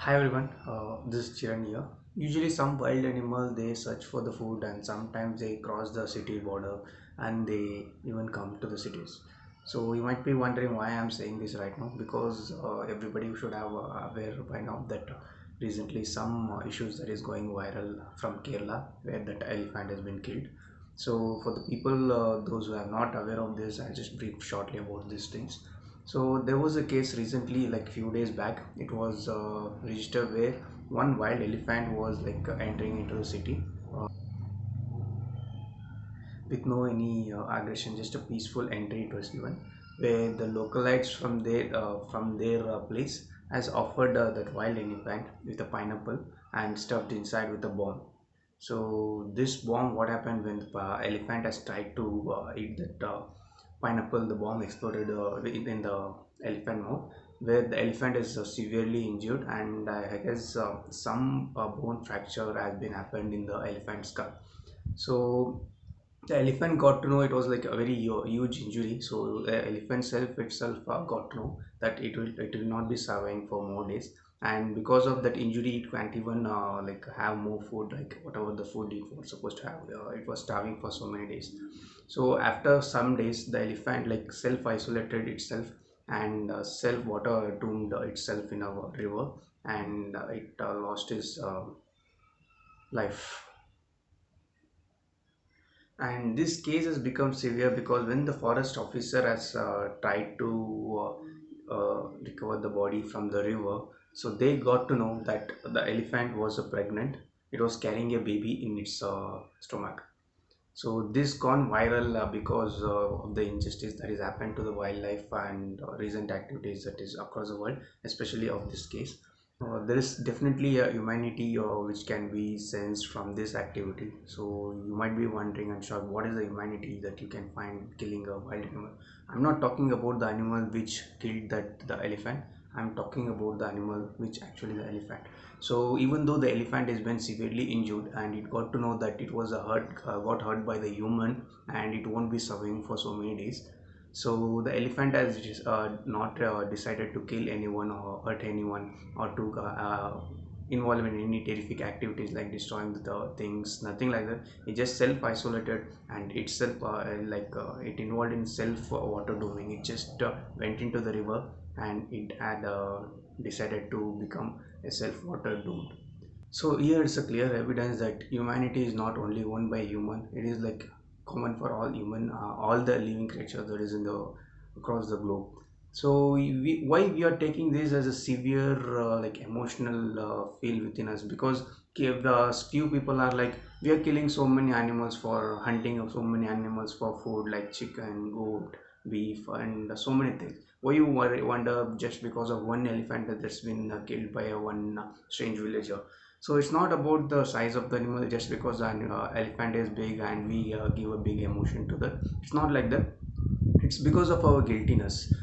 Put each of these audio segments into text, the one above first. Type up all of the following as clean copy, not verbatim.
Hi everyone, this is Chiran here. Usually some wild animal they search for the food and sometimes they cross the city border and they even come to the cities. So you might be wondering why I'm saying this right now because everybody should have aware by now that recently some issues that is going viral from Kerala where that elephant has been killed. So for the people those who are not aware of this, I'll just brief shortly about these things. So there was a case recently, like few days back. It was registered where one wild elephant was entering into the city with no any aggression, just a peaceful entry it was given, where the localites from their place has offered that wild elephant with a pineapple and stuffed inside with a bomb. So this bomb, what happened when the elephant has tried to eat that pineapple, the bomb exploded in the elephant mouth, where the elephant is severely injured, and I guess some bone fracture has been happened in the elephant's skull. So the elephant got to know it was like a very huge injury. So the elephant self itself got to know that it will not be surviving for more days, and because of that injury it can't even have more food, like whatever the food it was supposed to have. It was starving for so many days. So after some days the elephant like self isolated itself and self water doomed itself in a river, and it lost his life. And this case has become severe because when the forest officer has tried to recover the body from the river, so they got to know that the elephant was pregnant. It was carrying a baby in its stomach. So this gone viral because of the injustice that is happened to the wildlife and recent activities that is across the world, especially of this case. There is definitely a humanity which can be sensed from this activity. So you might be wondering and sure what is the humanity that you can find killing a wild animal. I'm not talking about the animal which killed that the elephant. I'm talking about the animal which actually the elephant. So even though the elephant has been severely injured and it got to know that it was a got hurt by the human and it won't be surviving for so many days. So the elephant has just, not decided to kill anyone or hurt anyone or to involve in any terrific activities like destroying the things, nothing like that. It just self isolated and itself it involved in self water dooming. It just went into the river and it had decided to become a self water doomed. So here it's a clear evidence that humanity is not only owned by human. It is like common for all human, all the living creatures that is in the across the globe. So why we are taking this as a severe emotional feel within us, because if the few people are like we are killing so many animals for hunting of so many animals for food like chicken, goat, beef, and so many things. Why you wonder just because of one elephant that's been killed by a one strange villager? So it's not about the size of the animal just because an elephant is big and we give a big emotion to that. It's not like that. It's because of our guiltiness.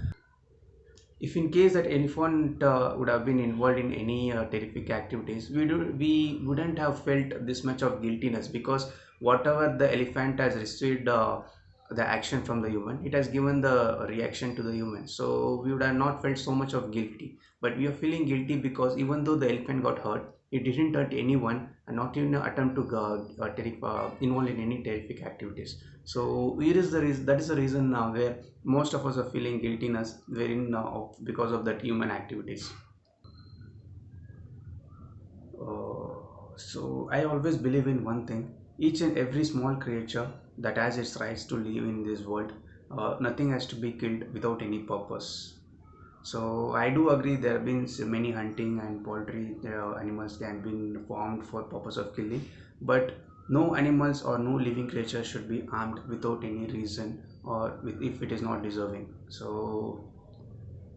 If in case that elephant would have been involved in any terrific activities, we wouldn't have felt this much of guiltiness, because whatever the elephant has received the action from the human, it has given the reaction to the human, so we would have not felt so much of guilty. But we are feeling guilty because even though the elephant got hurt, it didn't hurt anyone and not even attempt to involve in any terrific activities. So here is the reason, that is the reason now where most of us are feeling guiltiness wherein because of that human activities. So I always believe in one thing: each and every small creature that has its rights to live in this world, nothing has to be killed without any purpose. So I do agree there have been many hunting and poultry animals can be formed for purpose of killing, but no animals or no living creature should be armed without any reason or if it is not deserving. So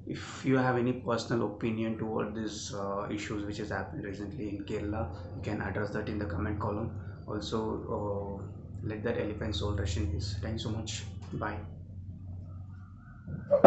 if you have any personal opinion toward these issues which has happened recently in Kerala, you can address that in the comment column. Also, let that elephant soul rest in peace. Thank you so much. Bye.